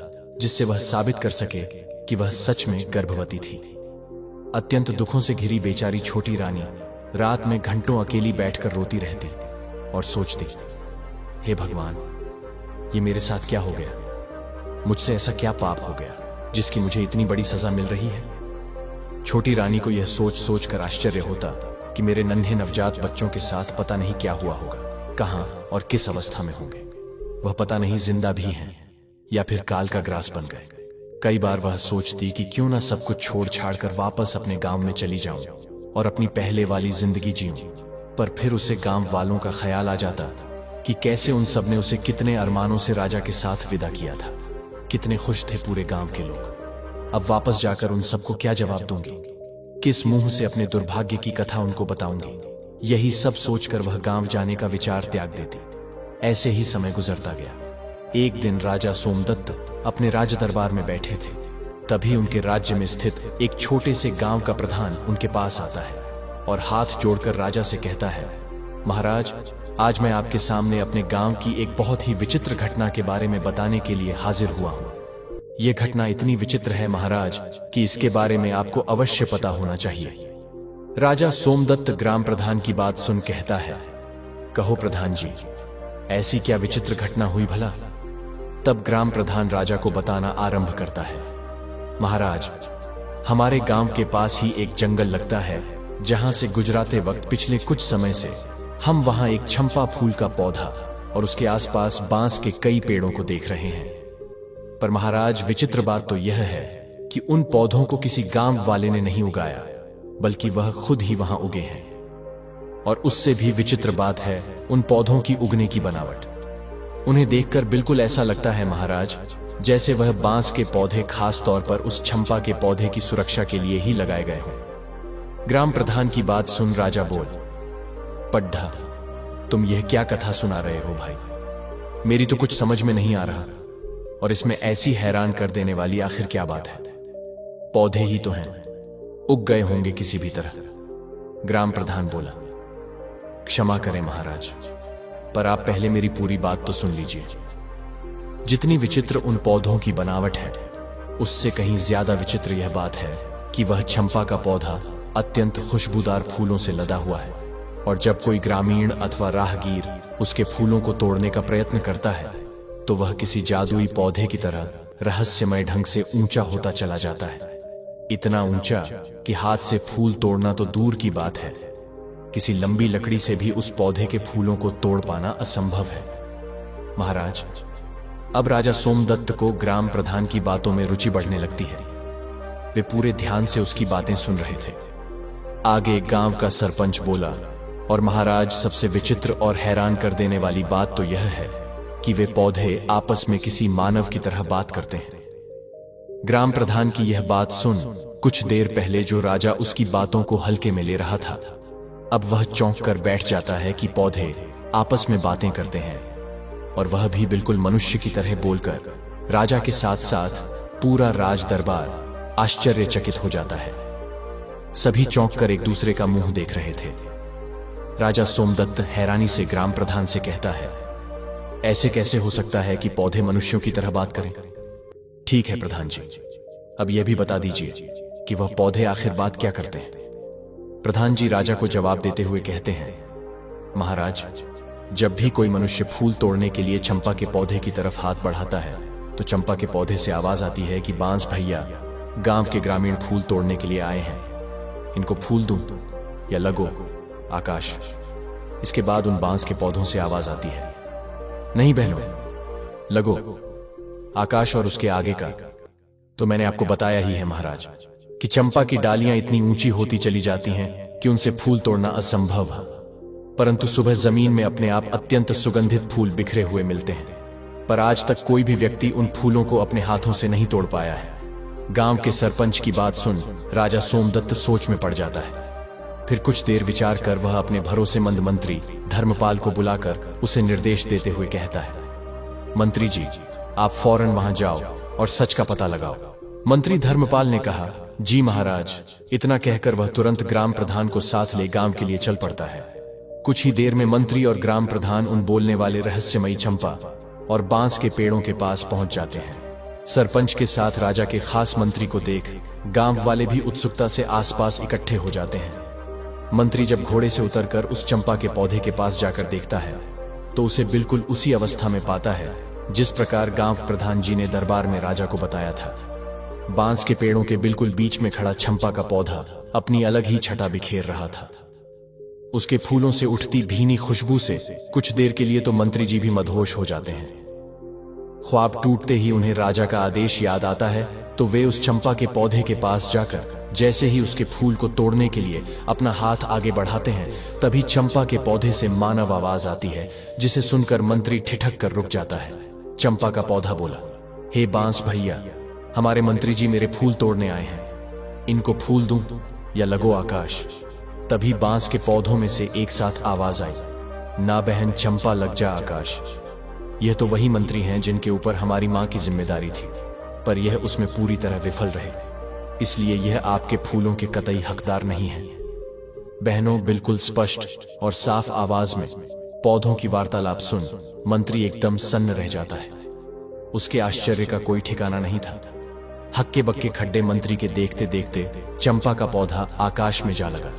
[SPEAKER 1] जिससे वह साबित कर सके कि वह सच में गर्भवती थी। अत्यंत दुखों से घिरी बेचारी छोटी रानी रात में घंटों अकेली बैठकर रोती रहती और सोचती, हे भगवान, ये मेरे साथ क्या हो गया? मुझसे ऐसा क्या पाप हो गया जिसकी मुझे इतनी बड़ी सजा मिल रही है? छोटी रानी को यह सोच सोच कर आश्चर्य होता कि मेरे नन्हे नवजात बच्चों के साथ पता नहीं क्या हुआ होगा, कहां और किस अवस्था में होंगे। वह पता नहीं जिंदा भी हैं या फिर काल का ग्रास बन गए। कई बार वह सोचती कि क्यों ना सब कुछ छोड़ छाड़ कर वापस अपने गांव में चली जाऊं और अपनी पहले वाली जिंदगी जीऊं, पर फिर उसे गांव वालों का ख्याल आ जाता कि कैसे उन सब ने उसे कितने अरमानों से राजा के साथ विदा किया था। कितने खुश थे पूरे गांव के लोग। अब वापस जाकर उन सबको क्या जवाब दूंगी? किस मुंह से अपने दुर्भाग्य की कथा उनको बताऊंगी? यही सब सोचकर वह गांव जाने का विचार त्याग देती। ऐसे ही समय गुजरता गया। एक दिन राजा सोमदत्त अपने राज दरबार में बैठे थे। तभी उनके राज्य में स्थित एक छोटे से गांव का प्रधान उनके पास आता है और हाथ जोड़कर राजा से कहता है, महाराज, आज मैं आपके सामने अपने गांव की एक बहुत ही विचित्र घटना के बारे में बताने के लिए हाजिर हुआ हूं। यह घटना इतनी विचित्र है महाराज कि इसके बारे में आपको अवश्य पता होना चाहिए। राजा सोमदत्त ग्राम प्रधान की बात सुन कहता है, कहो प्रधान जी, ऐसी क्या विचित्र घटना हुई भला? तब ग्राम प्रधान राजा को बताना आरंभ करता है, महाराज, हमारे गांव के पास ही एक जंगल लगता है जहां से गुजराते वक्त पिछले कुछ समय से हम वहां एक चंपा फूल का पौधा और उसके आसपास बांस के कई पेड़ों को देख रहे हैं। पर महाराज, विचित्र बात तो यह है कि उन पौधों को किसी गांव वाले ने नहीं उगाया, बल्कि वह खुद ही वहां उगे हैं। और उससे भी विचित्र बात है उन पौधों की उगने की बनावट। उन्हें देखकर बिल्कुल ऐसा लगता है महाराज जैसे वह बांस के पौधे खास तौर पर उस चंपा के पौधे की सुरक्षा के लिए ही लगाए गए हों। ग्राम प्रधान की बात सुन राजा बोल, पड्ढा, तुम यह क्या कथा सुना रहे हो भाई? मेरी तो कुछ समझ में नहीं आ रहा, और इसमें ऐसी हैरान कर देने वाली आखिर क्या बात है? पौधे ही तो हैं, उग गए होंगे किसी भी तरह। ग्राम प्रधान बोला, क्षमा करें महाराज, पर आप पहले मेरी पूरी बात तो सुन लीजिए। जितनी विचित्र उन पौधों की बनावट है, उससे कहीं ज्यादा विचित्र यह बात है कि वह चंपा का पौधा अत्यंत खुशबूदार फूलों से लदा हुआ है, और जब कोई ग्रामीण अथवा राहगीर उसके फूलों को तोड़ने का प्रयत्न करता है तो वह किसी जादुई पौधे की तरह रहस्यमय ढंग से ऊंचा होता चला जाता है। इतना ऊंचा कि हाथ से फूल तोड़ना तो दूर की बात है, किसी लंबी लकड़ी से भी उस पौधे के फूलों को तोड़ पाना असंभव है। महाराज, अब राजा सोमदत्त को ग्राम प्रधान की बातों में रुचि बढ़ने लगती है। वे पूरे ध्यान से उसकी बातें सुन रहे थे। आगे गांव का सरपंच बोला, और महाराज, सबसे विचित्र और हैरान कर देने वाली बात तो यह है कि वे पौधे आपस में किसी मानव की तरह बात करते हैं। ग्राम प्रधान की यह बात सुन कुछ देर पहले जो राजा उसकी बातों को हल्के में ले रहा था, अब वह चौंक कर बैठ जाता है कि पौधे आपस में बातें करते हैं, और वह भी बिल्कुल मनुष्य की तरह बोलकर। राजा के साथ साथ पूरा राज दरबार आश्चर्यचकित हो जाता है। सभी चौंक कर एक दूसरे का मुंह देख रहे थे। राजा सोमदत्त हैरानी से ग्राम प्रधान से कहता है, ऐसे कैसे हो सकता है कि पौधे मनुष्यों की तरह बात करें? ठीक है प्रधान जी, अब यह भी बता दीजिए कि वह पौधे आखिर बात क्या करते हैं? प्रधान जी राजा को जवाब देते हुए कहते हैं, महाराज, जब भी कोई मनुष्य फूल तोड़ने के लिए चंपा के पौधे की तरफ हाथ बढ़ाता है तो चंपा के पौधे से आवाज आती है कि बांस भैया, गांव के ग्रामीण फूल तोड़ने के लिए आए हैं, इनको फूल दूं या लगो आकाश। इसके बाद उन बांस के पौधों से आवाज आती है, नहीं बहनों, लगो आकाश। और उसके आगे का तो मैंने आपको बताया ही है महाराज, कि चंपा की डालियां इतनी ऊंची होती चली जाती हैं कि उनसे फूल तोड़ना असंभव है, परंतु सुबह जमीन में अपने आप अत्यंत सुगंधित फूल बिखरे हुए मिलते हैं। पर आज तक कोई भी व्यक्ति उन फूलों को अपने हाथों से नहीं तोड़ पाया है। गांव के सरपंच की बात सुन राजा सोमदत्त सोच में पड़ जाता है। फिर कुछ देर विचार कर वह अपने भरोसेमंद मंत्री धर्मपाल को बुलाकर उसे निर्देश देते हुए कहता है, मंत्री जी, आप फौरन वहां जाओ और सच का पता लगाओ। मंत्री धर्मपाल ने कहा, जी महाराज। इतना कहकर वह तुरंत ग्राम प्रधान को साथ ले गांव के लिए चल पड़ता है। कुछ ही देर में मंत्री और ग्राम प्रधान उन बोलने वाले रहस्यमयी चंपा और बांस के पेड़ों के पास पहुंच जाते हैं। सरपंच के साथ राजा के खास मंत्री को देख गांव वाले भी उत्सुकता से आसपास इकट्ठे हो जाते हैं। मंत्री जब घोड़े से उतरकर उस चंपा के पौधे के पास जाकर देखता है तो उसे बिल्कुल उसी अवस्था में पाता है जिस प्रकार गांव प्रधान जी ने दरबार में राजा को बताया था। बांस के पेड़ों के बिल्कुल बीच में खड़ा चंपा का पौधा अपनी अलग ही छटा बिखेर रहा था। उसके फूलों से उठती भीनी खुशबू से कुछ देर के लिए तो मंत्री जी भी मदहोश हो जाते हैं। ख्वाब टूटते ही उन्हें राजा का आदेश याद आता है तो वे उस चंपा के पौधे के पास जाकर जैसे ही उसके फूल को तोड़ने के लिए अपना हाथ आगे बढ़ाते हैं तभी चंपा के पौधे से मानव आवाज आती है, जिसे सुनकर मंत्री ठिठक कर रुक जाता है। चंपा का पौधा बोला, हे बांस भैया, हमारे मंत्री जी मेरे फूल तोड़ने आए हैं, इनको फूल दूं या लगो आकाश। तभी बांस के पौधों में से एक साथ आवाज आई, ना बहन चंपा, लग जा आकाश। यह तो वही मंत्री हैं जिनके ऊपर हमारी मां की जिम्मेदारी थी, पर यह उसमें पूरी तरह विफल रहे, इसलिए यह आपके फूलों के कतई हकदार नहीं है। बहनों, बिल्कुल स्पष्ट और साफ आवाज में पौधों की वार्तालाप सुन मंत्री एकदम सन्न रह जाता है। उसके आश्चर्य का कोई ठिकाना नहीं था। हक्के बक्के खड्डे मंत्री के देखते देखते चंपा का पौधा आकाश में जा लगा।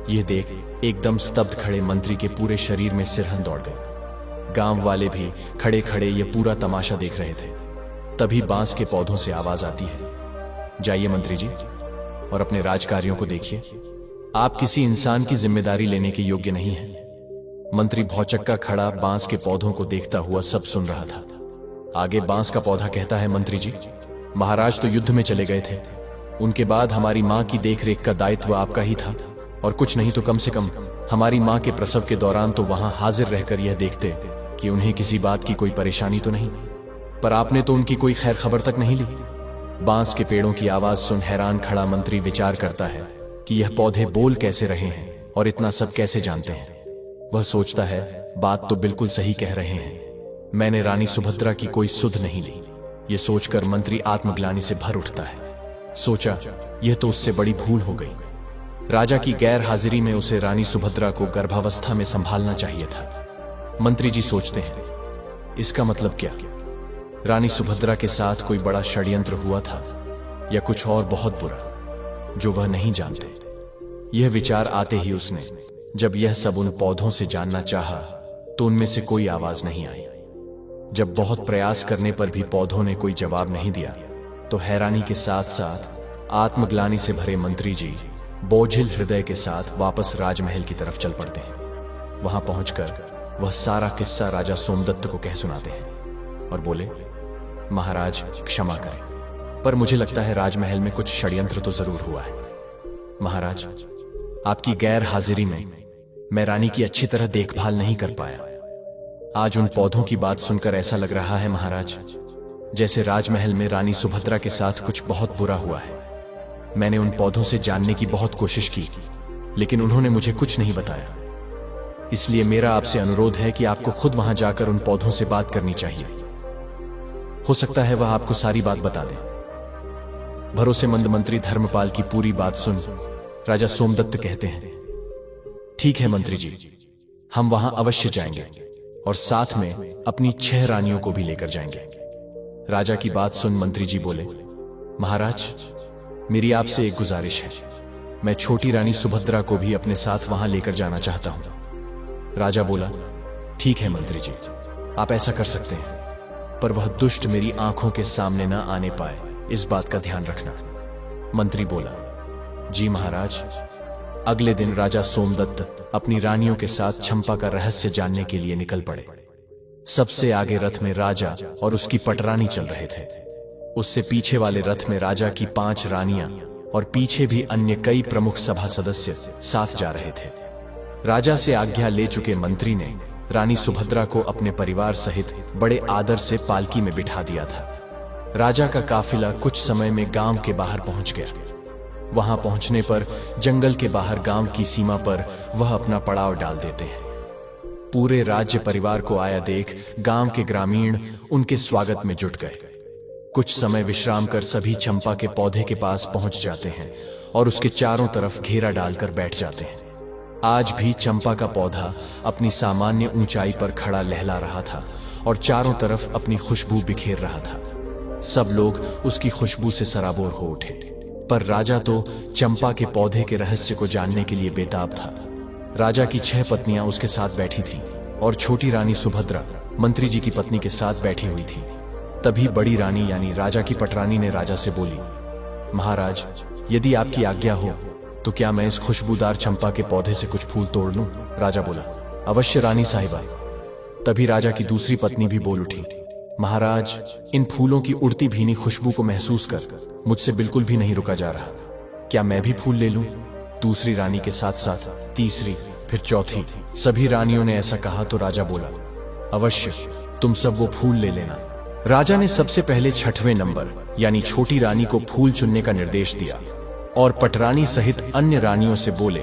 [SPEAKER 1] यह देख एकदम स्तब्ध खड़े मंत्री के पूरे शरीर में सिरहन दौड़ गई। गांव वाले भी खड़े खड़े यह पूरा तमाशा देख रहे थे। तभी बांस के पौधों से आवाज आती है, जाइए मंत्री जी और अपने राजकार्यों को देखिए, आप किसी इंसान की जिम्मेदारी लेने के योग्य नहीं हैं। मंत्री भौचक्का खड़ा बांस के पौधों को देखता हुआ सब सुन रहा था। आगे बांस का पौधा कहता है, मंत्री जी, महाराज तो युद्ध में चले गए थे, उनके बाद हमारी मां की देखरेख का दायित्व आपका ही था। और कुछ नहीं तो कम से कम हमारी माँ के प्रसव के दौरान तो वहां हाजिर रहकर यह देखते कि उन्हें किसी बात की कोई परेशानी तो नहीं। पर आपने तो उनकी कोई खैर खबर तक नहीं ली। बांस के पेड़ों की आवाज सुन हैरान खड़ा मंत्री विचार करता है कि यह पौधे बोल कैसे रहे हैं और इतना सब कैसे जानते हैं। वह सोचता है, बात तो बिल्कुल सही कह रहे हैं, मैंने रानी सुभद्रा की कोई सुध नहीं ली। यह सोचकर मंत्री आत्मग्लानि से भर उठता है। सोचा, यह तो उससे बड़ी भूल हो गई। राजा की गैर हाजिरी में उसे रानी सुभद्रा को गर्भावस्था में संभालना चाहिए था। मंत्री जी सोचते हैं, इसका मतलब क्या? रानी सुभद्रा के साथ कोई बड़ा षड्यंत्र हुआ था या कुछ और बहुत बुरा जो वह नहीं जानते। यह विचार आते ही उसने जब यह सब उन पौधों से जानना चाहा तो उनमें से कोई आवाज नहीं आई। जब बहुत प्रयास करने पर भी पौधों ने कोई जवाब नहीं दिया तो हैरानी के साथ साथ आत्मग्लानि से भरे मंत्री जी बोझिल हृदय के साथ वापस राजमहल की तरफ चल पड़ते हैं। वहां पहुंचकर वह सारा किस्सा राजा सोमदत्त को कह सुनाते हैं और बोले, महाराज क्षमा करें, पर मुझे लगता है राजमहल में कुछ षड्यंत्र तो जरूर हुआ है। महाराज, आपकी गैर हाजिरी में मैं रानी की अच्छी तरह देखभाल नहीं कर पाया। आज उन पौधों की बात सुनकर ऐसा लग रहा है महाराज, जैसे राजमहल में रानी सुभद्रा के साथ कुछ बहुत बुरा हुआ है। मैंने उन पौधों से जानने की बहुत कोशिश की, लेकिन उन्होंने मुझे कुछ नहीं बताया। इसलिए मेरा आपसे अनुरोध है कि आपको खुद वहां जाकर उन पौधों से बात करनी चाहिए। हो सकता है वह आपको सारी बात बता दें। भरोसेमंद मंत्री धर्मपाल की पूरी बात सुन राजा सोमदत्त कहते हैं, ठीक है मंत्री जी, हम वहां अवश्य जाएंगे और साथ में अपनी 6 रानियों को भी लेकर जाएंगे। राजा की बात सुन मंत्री जी बोले, महाराज, मेरी आपसे एक गुजारिश है, मैं छोटी रानी सुभद्रा को भी अपने साथ वहां लेकर जाना चाहता हूं। राजा बोला, ठीक है मंत्री जी, आप ऐसा कर सकते हैं, पर वह दुष्ट मेरी आंखों के सामने ना आने पाए, इस बात का ध्यान रखना। मंत्री बोला, जी महाराज। अगले दिन राजा सोमदत्त अपनी रानियों के साथ चंपा का रहस्य जानने के लिए निकल पड़े। सबसे आगे रथ में राजा और उसकी पटरानी चल रहे थे। उससे पीछे वाले रथ में राजा की 5 रानियां और पीछे भी अन्य कई प्रमुख सभा सदस्य साथ जा रहे थे। राजा से आज्ञा ले चुके मंत्री ने रानी सुभद्रा को अपने परिवार सहित बड़े आदर से पालकी में बिठा दिया था। राजा का काफिला कुछ समय में गांव के बाहर पहुंच गया। वहां पहुंचने पर जंगल के बाहर गांव की सीमा पर वह अपना पड़ाव डाल देते हैं। पूरे राज्य परिवार को आया देख गांव के ग्रामीण उनके स्वागत में जुट गए। कुछ समय विश्राम कर सभी चंपा के पौधे के पास पहुंच जाते हैं और उसके चारों तरफ घेरा डालकर बैठ जाते हैं। आज भी चंपा का पौधा अपनी सामान्य ऊंचाई पर खड़ा लहला रहा था और चारों तरफ अपनी खुशबू बिखेर रहा था। सब लोग उसकी खुशबू से सराबोर हो उठे, पर राजा तो चंपा के पौधे के रहस्य को जानने के लिए बेताब था। राजा की 6 पत्नियां उसके साथ बैठी थीं और छोटी रानी सुभद्रा मंत्री जी की पत्नी के साथ बैठी हुई थी। तभी बड़ी रानी यानी राजा की पटरानी ने राजा से बोली, महाराज, यदि आपकी आज्ञा हो तो क्या मैं इस खुशबूदार चंपा के पौधे से कुछ फूल तोड़ लूं? राजा बोला, अवश्य रानी साहिबा। तभी राजा की दूसरी पत्नी भी बोल उठी, महाराज, इन फूलों की उड़ती भीनी खुशबू को महसूस कर मुझसे बिल्कुल भी नहीं रुका जा रहा। क्या मैं भी फूल ले लूं? दूसरी रानी के साथ साथ तीसरी, फिर चौथी, सभी रानियों ने ऐसा कहा तो राजा बोला, अवश्य, तुम सब वो फूल ले लेना। राजा ने सबसे पहले 6वें नंबर यानी छोटी रानी को फूल चुनने का निर्देश दिया और पटरानी सहित अन्य रानियों से बोले,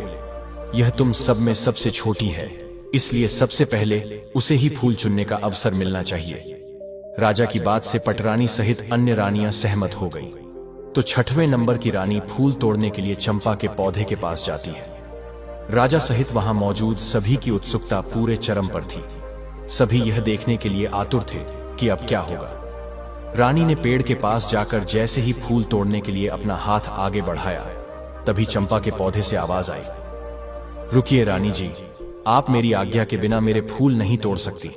[SPEAKER 1] यह तुम सब में सबसे छोटी है, इसलिए सबसे पहले उसे ही फूल चुनने का अवसर मिलना चाहिए। राजा की बात से पटरानी सहित अन्य रानियां सहमत हो गईं। तो 6वें नंबर की रानी फूल तोड़ने के लिए चंपा के पौधे के पास जाती है। राजा सहित वहां मौजूद सभी की उत्सुकता पूरे चरम पर थी। सभी यह देखने के लिए आतुर थे कि अब क्या होगा। रानी ने पेड़ के पास जाकर जैसे ही फूल तोड़ने के लिए अपना हाथ आगे बढ़ाया, तभी चंपा के पौधे से आवाज आई, रुकिए रानी जी, आप मेरी आज्ञा के बिना मेरे फूल नहीं तोड़ सकती।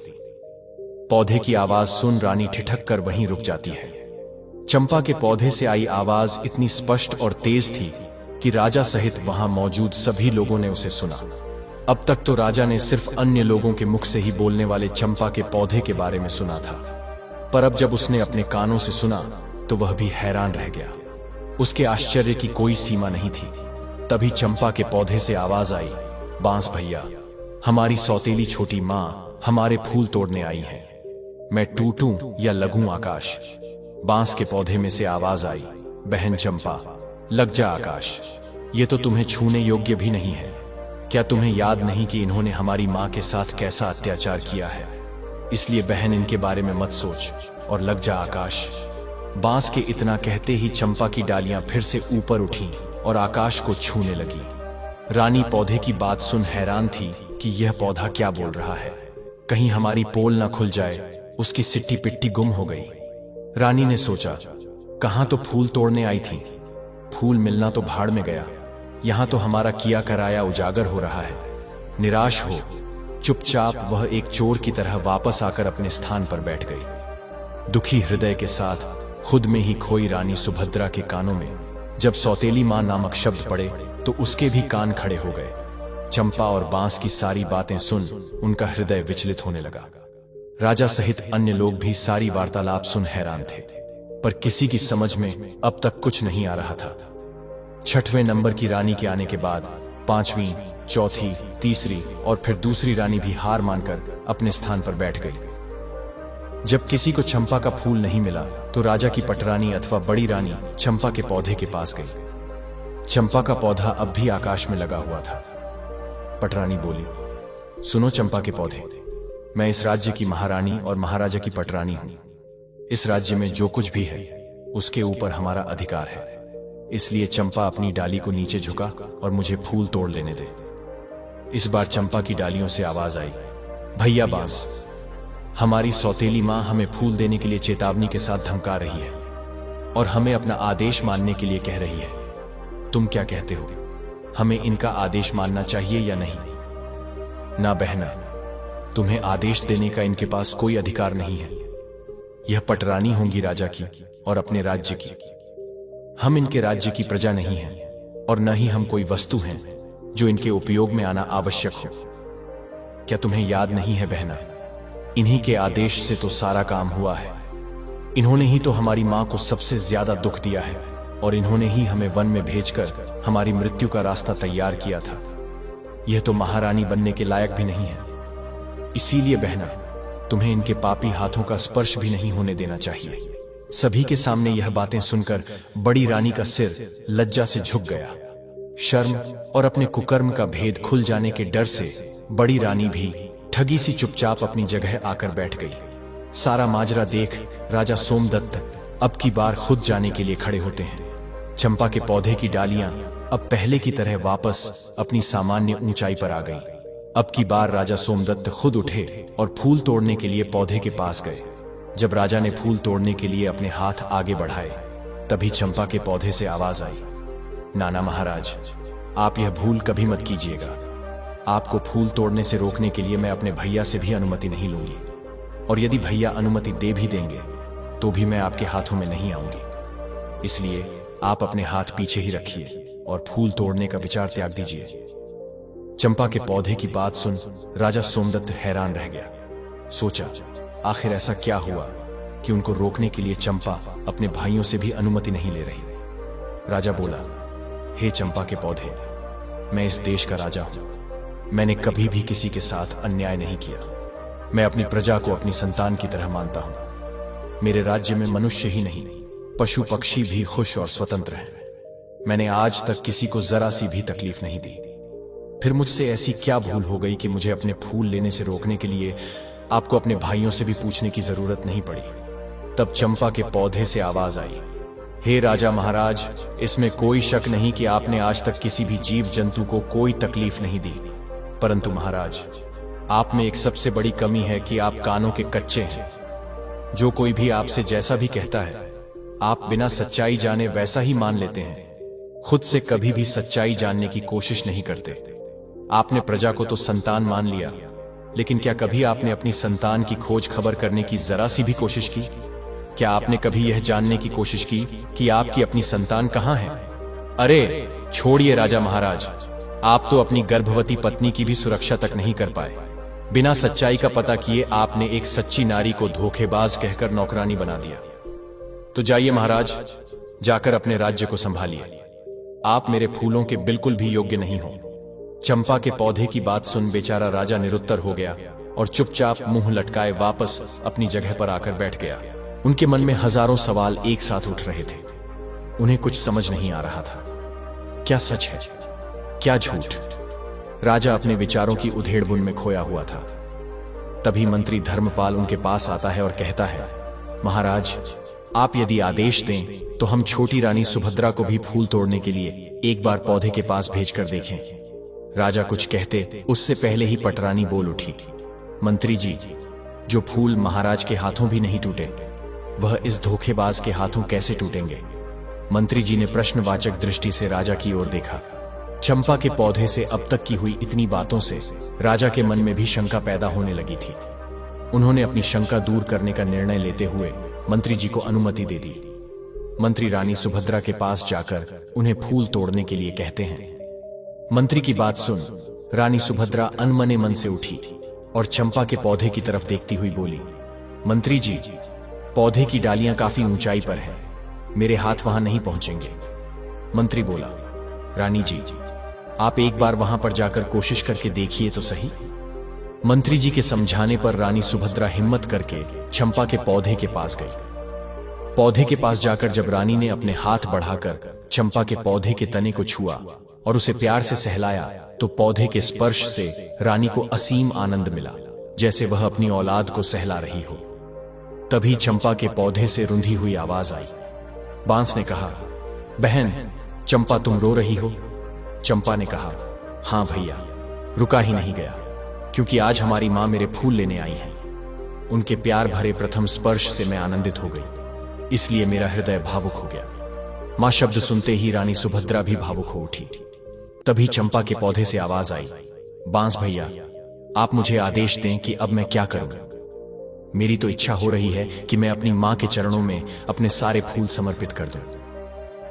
[SPEAKER 1] पौधे की आवाज सुन रानी ठिठक कर वहीं रुक जाती है। चंपा के पौधे से आई आवाज इतनी स्पष्ट और तेज थी कि राजा सहित वहां मौजूद सभी लोगों ने उसे सुना। अब तक तो राजा ने सिर्फ अन्य लोगों के मुख से ही बोलने वाले चंपा के पौधे के बारे में सुना था, पर अब जब उसने अपने कानों से सुना तो वह भी हैरान रह गया। उसके आश्चर्य की कोई सीमा नहीं थी। तभी चंपा के पौधे से आवाज आई, बांस भैया, हमारी सौतेली छोटी माँ हमारे फूल तोड़ने आई है। मैं टूटूं या लगूं आकाश। बांस के पौधे में से आवाज आई, बहन चंपा, लग जा आकाश, ये तो तुम्हें छूने योग्य भी नहीं है। क्या तुम्हें याद नहीं कि इन्होंने हमारी माँ के साथ कैसा अत्याचार किया है? इसलिए बहन इनके बारे में मत सोच और लग जा आकाश। बांस के इतना कहते ही चंपा की डालियां फिर से ऊपर उठीं और आकाश को छूने लगी। रानी पौधे की बात सुन हैरान थी कि यह पौधा क्या बोल रहा है। कहीं हमारी पोल ना खुल जाए। उसकी सिट्टी पिट्टी गुम हो गई। रानी ने सोचा, कहां तो फूल तोड़ने आई थी, फूल मिलना तो भाड़ में गया। यहां तो हमारा किया कराया उजागर हो रहा है। निराश हो चुपचाप वह एक चोर की तरह वापस आकर अपने स्थान पर बैठ गई। दुखी हृदय के साथ खुद में ही खोई रानी सुभद्रा के कानों में जब सौतेली मां नामक शब्द पड़े तो उसके भी कान खड़े हो गए। चंपा और बांस की सारी बातें सुन उनका हृदय विचलित होने लगा। राजा सहित अन्य लोग भी सारी वार्तालाप सुन हैरान थे, पर किसी की समझ में अब तक कुछ नहीं आ रहा था। 6वें नंबर की रानी के आने के बाद 5वीं, चौथी, तीसरी और फिर दूसरी रानी भी हार मानकर अपने स्थान पर बैठ गई। जब किसी को चंपा का फूल नहीं मिला तो राजा की पटरानी अथवा बड़ी रानी चंपा के पौधे के पास गई। चंपा का पौधा अब भी आकाश में लगा हुआ था। पटरानी बोली, सुनो चंपा के पौधे, मैं इस राज्य की महारानी और महाराजा की पटरानी हूं। इस राज्य में जो कुछ भी है उसके ऊपर हमारा अधिकार है। इसलिए चंपा अपनी डाली को नीचे झुका और मुझे फूल तोड़ लेने दे। इस बार चंपा की डालियों से आवाज आई, भैया बांस, हमारी सौतेली मां हमें फूल देने के लिए चेतावनी के साथ धमका रही है और हमें अपना आदेश मानने के लिए कह रही है। तुम क्या कहते हो, हमें इनका आदेश मानना चाहिए या नहीं? ना बहना, तुम्हें आदेश देने का इनके पास कोई अधिकार नहीं है। यह पटरानी होंगी राजा की और अपने राज्य की। हम इनके राज्य की प्रजा नहीं हैं और न ही हम कोई वस्तु हैं जो इनके उपयोग में आना आवश्यक हो। क्या तुम्हें याद नहीं है बहना, इन्हीं के आदेश से तो सारा काम हुआ है। इन्होंने ही तो हमारी मां को सबसे ज्यादा दुख दिया है और इन्होंने ही हमें वन में भेजकर हमारी मृत्यु का रास्ता तैयार किया था। यह तो महारानी बनने के लायक भी नहीं है। इसीलिए बहना, तुम्हें इनके पापी हाथों का स्पर्श भी नहीं होने देना चाहिए। सभी के सामने यह बातें सुनकर बड़ी रानी का सिर लज्जा से झुक गया। शर्म और अपने कुकर्म का भेद खुल जाने के डर से बड़ी रानी भी ठगी सी चुपचाप अपनी जगह आकर बैठ गई। सारा माजरा देख राजा सोमदत्त अब की बार खुद जाने के लिए खड़े होते हैं। चंपा के पौधे की डालियां अब पहले की तरह वापस अपनी सामान्य ऊंचाई पर आ गईं। अब की बार राजा सोमदत्त खुद उठे और फूल तोड़ने के लिए पौधे के पास गए। जब राजा ने फूल तोड़ने के लिए अपने हाथ आगे बढ़ाए तभी चंपा के पौधे से आवाज आई, नाना महाराज, आप यह भूल कभी मत कीजिएगा। आपको फूल तोड़ने से रोकने के लिए मैं अपने भैया से भी अनुमति नहीं लूंगी, और यदि भैया अनुमति दे भी देंगे तो भी मैं आपके हाथों में नहीं आऊंगी। इसलिए आप अपने हाथ पीछे ही रखिए और फूल तोड़ने का विचार त्याग दीजिए। चंपा के पौधे की बात सुन राजा सोमदत्त हैरान रह गया। सोचा, आखिर ऐसा क्या हुआ कि उनको रोकने के लिए चंपा अपने भाइयों से भी अनुमति नहीं ले रही। राजा बोला, हे चंपा के पौधे, मैं इस देश का राजा हूं। मैंने कभी भी किसी के साथ अन्याय नहीं किया। मैं अपनी प्रजा को अपनी संतान की तरह मानता हूं। मेरे राज्य में मनुष्य ही नहीं, पशु पक्षी भी खुश और स्वतंत्र हैं। मैंने आज तक किसी को जरा सी भी तकलीफ नहीं दी। फिर मुझसे ऐसी क्या भूल हो गई कि मुझे अपने फूल लेने से रोकने के लिए आपको अपने भाइयों से भी पूछने की जरूरत नहीं पड़ी। तब चंपा के पौधे से आवाज आई, हे राजा महाराज, इसमें कोई शक नहीं कि आपने आज तक किसी भी जीव जंतु को कोई तकलीफ नहीं दी। परंतु महाराज, आप में एक सबसे बड़ी कमी है कि आप कानों के कच्चे हैं। जो कोई भी आपसे जैसा भी कहता है, आप बिना सच्चाई जाने वैसा ही मान लेते हैं। खुद से कभी भी सच्चाई जानने की कोशिश नहीं करते। आपने प्रजा को तो संतान मान लिया, लेकिन क्या कभी आपने अपनी संतान की खोज खबर करने की जरा सी भी कोशिश की? क्या आपने कभी यह जानने की कोशिश की कि आपकी अपनी संतान कहां है? अरे छोड़िए राजा महाराज, आप तो अपनी गर्भवती पत्नी की भी सुरक्षा तक नहीं कर पाए। बिना सच्चाई का पता किए आपने एक सच्ची नारी को धोखेबाज कहकर नौकरानी बना दिया। तो जाइए महाराज, जाकर अपने राज्य को संभालिए। आप मेरे फूलों के बिल्कुल भी योग्य नहीं हो। चंपा के पौधे की बात सुन बेचारा राजा निरुत्तर हो गया और चुपचाप मुंह लटकाए वापस अपनी जगह पर आकर बैठ गया। उनके मन में हजारों सवाल एक साथ उठ रहे थे। उन्हें कुछ समझ नहीं आ रहा था। क्या सच है, क्या झूठ? राजा अपने विचारों की उधेड़बुन में खोया हुआ था। तभी मंत्री धर्मपाल उनके पास आता है और कहता है, महाराज, आप यदि आदेश दें तो हम छोटी रानी सुभद्रा को भी फूल तोड़ने के लिए एक बार पौधे के पास भेजकर देखें। राजा कुछ कहते उससे पहले ही पटरानी बोल उठी, मंत्री जी, जो फूल महाराज के हाथों भी नहीं टूटे, वह इस धोखेबाज के हाथों कैसे टूटेंगे? मंत्री जी ने प्रश्नवाचक दृष्टि से राजा की ओर देखा। चंपा के पौधे से अब तक की हुई इतनी बातों से राजा के मन में भी शंका पैदा होने लगी थी। उन्होंने अपनी शंका दूर करने का निर्णय लेते हुए मंत्री जी को अनुमति दे दी। मंत्री रानी सुभद्रा के पास जाकर उन्हें फूल तोड़ने के लिए कहते हैं। मंत्री की बात सुन रानी सुभद्रा अनमने मन से उठी और चंपा के पौधे की तरफ देखती हुई बोली, मंत्री जी, पौधे की डालियां काफी ऊंचाई पर है, मेरे हाथ वहां नहीं पहुंचेंगे। मंत्री बोला, रानी जी, आप एक बार वहां पर जाकर कोशिश करके देखिए तो सही। मंत्री जी के समझाने पर रानी सुभद्रा हिम्मत करके चंपा के पौधे के पास गई। पौधे के पास जाकर जब रानी ने अपने हाथ बढ़ाकर चंपा के पौधे के तने को छुआ और उसे प्यार से सहलाया तो पौधे के स्पर्श से रानी को असीम आनंद मिला, जैसे वह अपनी औलाद को सहला रही हो। तभी चंपा के पौधे से रुंधी हुई आवाज आई। बांस ने कहा, बहन चंपा, तुम रो रही हो? चंपा ने कहा, हां भैया, रुका ही नहीं गया, क्योंकि आज हमारी मां मेरे फूल लेने आई है। उनके प्यार भरे प्रथम स्पर्श से मैं आनंदित हो गई, इसलिए मेरा हृदय भावुक हो गया। मां शब्द सुनते ही रानी सुभद्रा भी भावुक हो उठी। तभी चंपा के पौधे से आवाज आई, बांस भैया, आप मुझे आदेश दें कि अब मैं क्या करूं। मेरी तो इच्छा हो रही है कि मैं अपनी मां के चरणों में अपने सारे फूल समर्पित कर दूं।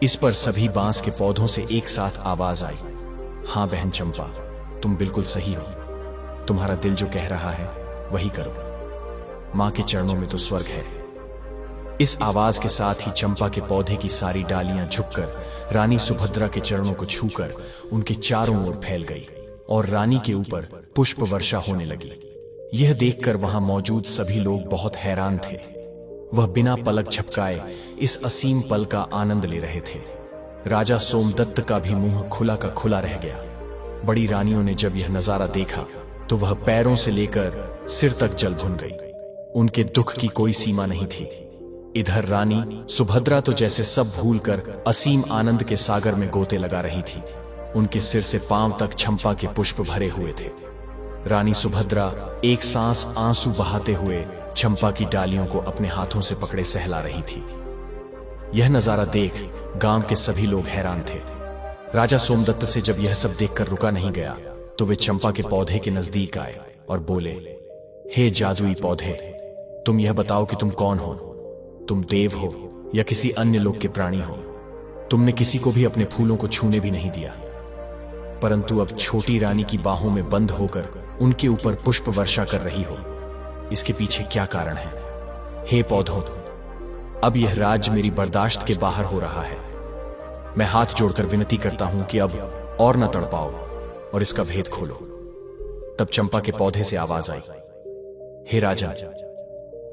[SPEAKER 1] इस पर सभी बांस के पौधों से एक साथ आवाज आई, हां बहन चंपा, तुम बिल्कुल सही हो, तुम्हारा दिल जो कह रहा है वही करो, मां के चरणों में तो स्वर्ग है। इस आवाज के साथ ही चंपा के पौधे की सारी डालियां झुककर रानी सुभद्रा के चरणों को छूकर उनके चारों ओर फैल गई और रानी के ऊपर पुष्प वर्षा होने लगी। यह देखकर वहां मौजूद सभी लोग बहुत हैरान थे। वह बिना पलक झपकाए इस असीम पल का आनंद ले रहे थे। राजा सोमदत्त का भी मुंह खुला का खुला रह गया। बड़ी रानियों ने जब यह नजारा देखा तो वह पैरों से लेकर सिर तक जल भुन गई। उनके दुख की कोई सीमा नहीं थी। इधर रानी सुभद्रा तो जैसे सब भूलकर असीम आनंद के सागर में गोते लगा रही थी। उनके सिर से पांव तक चंपा के पुष्प भरे हुए थे। रानी सुभद्रा एक सांस आंसू बहाते हुए चंपा की डालियों को अपने हाथों से पकड़े सहला रही थी। यह नजारा देख गांव के सभी लोग हैरान थे। राजा सोमदत्त से जब यह सब देखकर रुका नहीं गया तो वे चंपा के पौधे के नजदीक आए और बोले, हे जादुई पौधे, तुम यह बताओ कि तुम कौन हो? तुम देव हो या किसी अन्य लोक के प्राणी हो? तुमने किसी को भी अपने फूलों को छूने भी नहीं दिया, परंतु अब छोटी रानी की बाहों में बंद होकर उनके ऊपर पुष्प वर्षा कर रही हो। इसके पीछे क्या कारण है? हे पौधों, अब यह राज्य मेरी बर्दाश्त के बाहर हो रहा है। मैं हाथ जोड़कर विनती करता हूं कि अब और न तड़पाओ और इसका भेद खोलो। तब चंपा के पौधे से आवाज आई, हे राजा,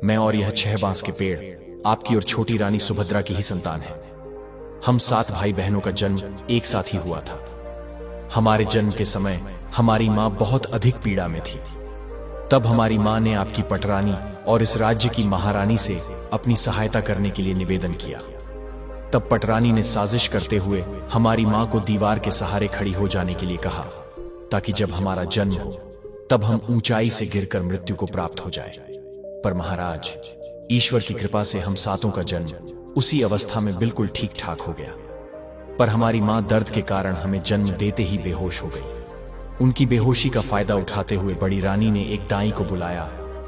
[SPEAKER 1] मैं और यह 6 बांस के पेड़ आपकी और छोटी रानी सुभद्रा की ही संतान है। हम 7 भाई बहनों का जन्म एक साथ ही हुआ था। हमारे जन्म के समय हमारी मां बहुत अधिक पीड़ा में थी। तब हमारी मां ने आपकी पटरानी और इस राज्य की महारानी से अपनी सहायता करने के लिए निवेदन किया। तब पटरानी ने साजिश करते हुए हमारी मां को दीवार के सहारे खड़ी हो जाने के लिए कहा, ताकि जब हमारा जन्म हो तब हम ऊंचाई से गिरकर मृत्यु को प्राप्त हो जाए। पर महाराज, ईश्वर की कृपा से हम 7 का जन्म उसी अवस्था में बिल्कुल ठीक ठाक हो गया। पर हमारी मां दर्द के कारण हमें जन्म देते ही बेहोश हो गई। उनकी बेहोशी का फायदा उठाते हुए बड़ी रानी ने एक दाई को बुलाया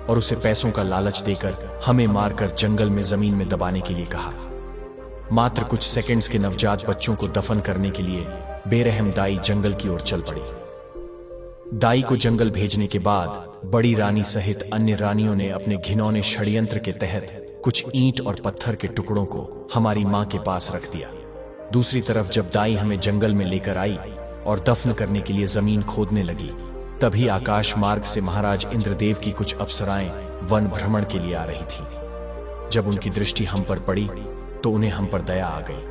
[SPEAKER 1] और उसे पैसों का लालच देकर हमें मारकर जंगल में जमीन में दबाने के लिए कहा। मात्र कुछ सेकंड्स के नवजात बच्चों को दफन करने के लिए बेरहम दाई जंगल की ओर चल पड़ी। दाई को जंगल भेजने के बाद बड़ी रानी सहित अन्य रानियों ने अपने घिनौने षड्यंत्र के तहत कुछ ईंट और पत्थर के टुकड़ों को हमारी मां के पास रख दिया। दूसरी तरफ जब दाई हमें जंगल में लेकर आई और दफन करने के लिए जमीन खोदने लगी, तभी आकाश मार्ग से महाराज इंद्रदेव की कुछ अप्सराएं वन भ्रमण के लिए आ रही थीं। जब उनकी दृष्टि हम पर पड़ी तो उन्हें हम पर दया आ गई।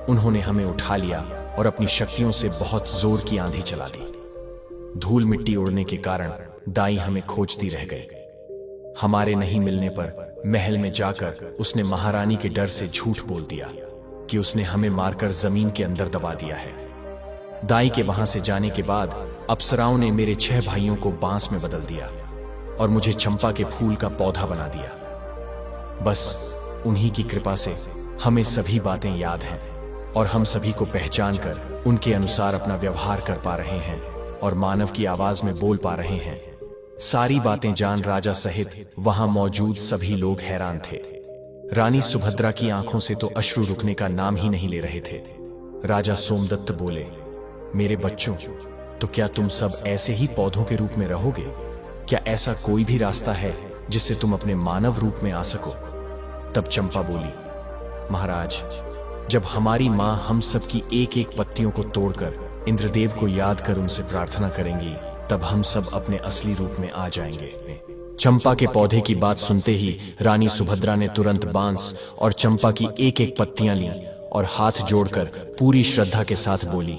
[SPEAKER 1] उन्होंने हमें उठा लिया और अपनी शक्तियों से बहुत जोर की आंधी चला दी। धूल मिट्टी उड़ने के कारण दाई हमें खोजती रह गई। हमारे नहीं मिलने पर महल में जाकर उसने महारानी के डर से झूठ बोल दिया कि उसने हमें मारकर जमीन के अंदर दबा दिया है। दाई के वहां से जाने के बाद अप्सराओं ने मेरे 6 भाइयों को बांस में बदल दिया और मुझे चंपा के फूल का पौधा बना दिया। बस उन्हीं की कृपा से हमें सभी बातें याद हैं और हम सभी को पहचान कर उनके अनुसार अपना व्यवहार कर पा रहे हैं और मानव की आवाज में बोल पा रहे हैं। सारी बातें जान राजा सहित वहां मौजूद सभी लोग हैरान थे। रानी सुभद्रा की आंखों से तो अश्रु रुकने का नाम ही नहीं ले रहे थे। राजा सोमदत्त बोले, मेरे बच्चों, तो क्या तुम सब ऐसे ही पौधों के रूप में रहोगे? क्या ऐसा कोई भी रास्ता है जिससे तुम अपने मानव रूप में आ सको? तब चंपा बोली, महाराज, जब हमारी मां हम सब की एक एक पत्तियों को तोड़कर इंद्रदेव को याद कर उनसे प्रार्थना करेंगी, तब हम सब अपने असली रूप में आ जाएंगे। चंपा के पौधे की बात सुनते ही रानी सुभद्रा ने तुरंत बांस और चंपा की एक एक पत्तियां ली और हाथ जोड़कर पूरी श्रद्धा के साथ बोली,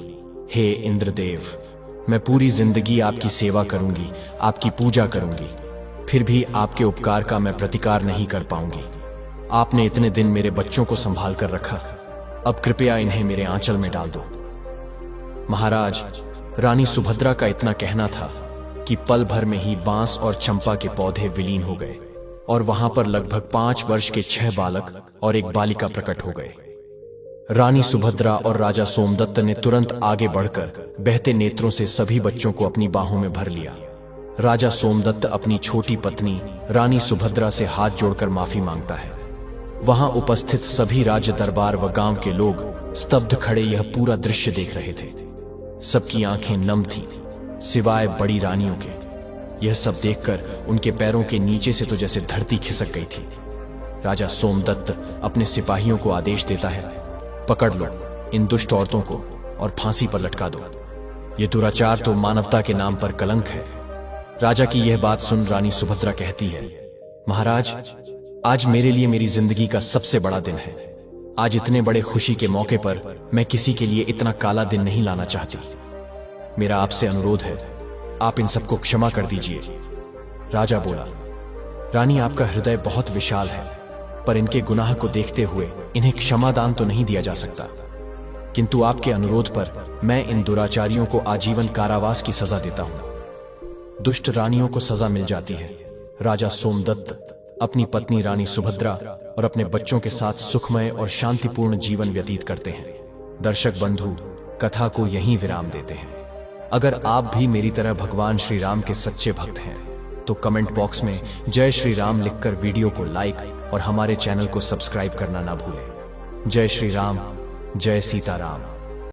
[SPEAKER 1] हे इंद्रदेव, मैं पूरी जिंदगी आपकी सेवा करूंगी, आपकी पूजा करूंगी, फिर भी आपके उपकार का मैं प्रतिकार नहीं कर पाऊंगी। आपने इतने दिन मेरे बच्चों को संभाल कर रखा, अब कृपया इन्हें मेरे आंचल में डाल दो। महाराज, रानी सुभद्रा का इतना कहना था कि पल भर में ही बांस और चंपा के पौधे विलीन हो गए और वहां पर लगभग 5 वर्ष के 6 बालक और एक बालिका प्रकट हो गए। रानी सुभद्रा और राजा सोमदत्त ने तुरंत आगे बढ़कर बहते नेत्रों से सभी बच्चों को अपनी बाहों में भर लिया। राजा सोमदत्त अपनी छोटी पत्नी रानी सुभद्रा से हाथ जोड़कर माफी मांगता है। वहां उपस्थित सभी राज्य दरबार व गांव के लोग स्तब्ध खड़े यह पूरा दृश्य देख रहे थे। सबकी आंखें नम थीं, सिवाय बड़ी रानियों के। यह सब देखकर उनके पैरों के नीचे से तो जैसे धरती खिसक गई थी। राजा सोमदत्त अपने सिपाहियों को आदेश देता है, पकड़ लो इन दुष्ट औरतों को और फांसी पर लटका दो। ये दुराचार तो मानवता के नाम पर कलंक है। राजा की यह बात सुन रानी सुभद्रा कहती है, महाराज, आज मेरे लिए मेरी जिंदगी का सबसे बड़ा दिन है। आज इतने बड़े खुशी के मौके पर मैं किसी के लिए इतना काला दिन नहीं लाना चाहती। मेरा आपसे अनुरोध है, आप इन सबको क्षमा कर दीजिए। राजा बोला, रानी, आपका हृदय बहुत विशाल है, पर इनके गुनाह को देखते हुए इन्हें क्षमादान तो नहीं दिया जा सकता, किंतु आपके अनुरोध पर मैं इन दुराचारियों को आजीवन कारावास की सजा देता हूं। दुष्ट रानियों को सजा मिल जाती है। राजा सोमदत्त अपनी पत्नी रानी सुभद्रा और अपने बच्चों के साथ सुखमय और शांतिपूर्ण जीवन व्यतीत करते हैं। दर्शक बंधु, कथा को यहीं विराम देते हैं। अगर आप भी मेरी तरह भगवान श्री राम के सच्चे भक्त हैं तो कमेंट बॉक्स में जय श्री राम लिखकर वीडियो को लाइक और हमारे चैनल को सब्सक्राइब करना ना भूलें। जय श्री राम, जय सीताराम।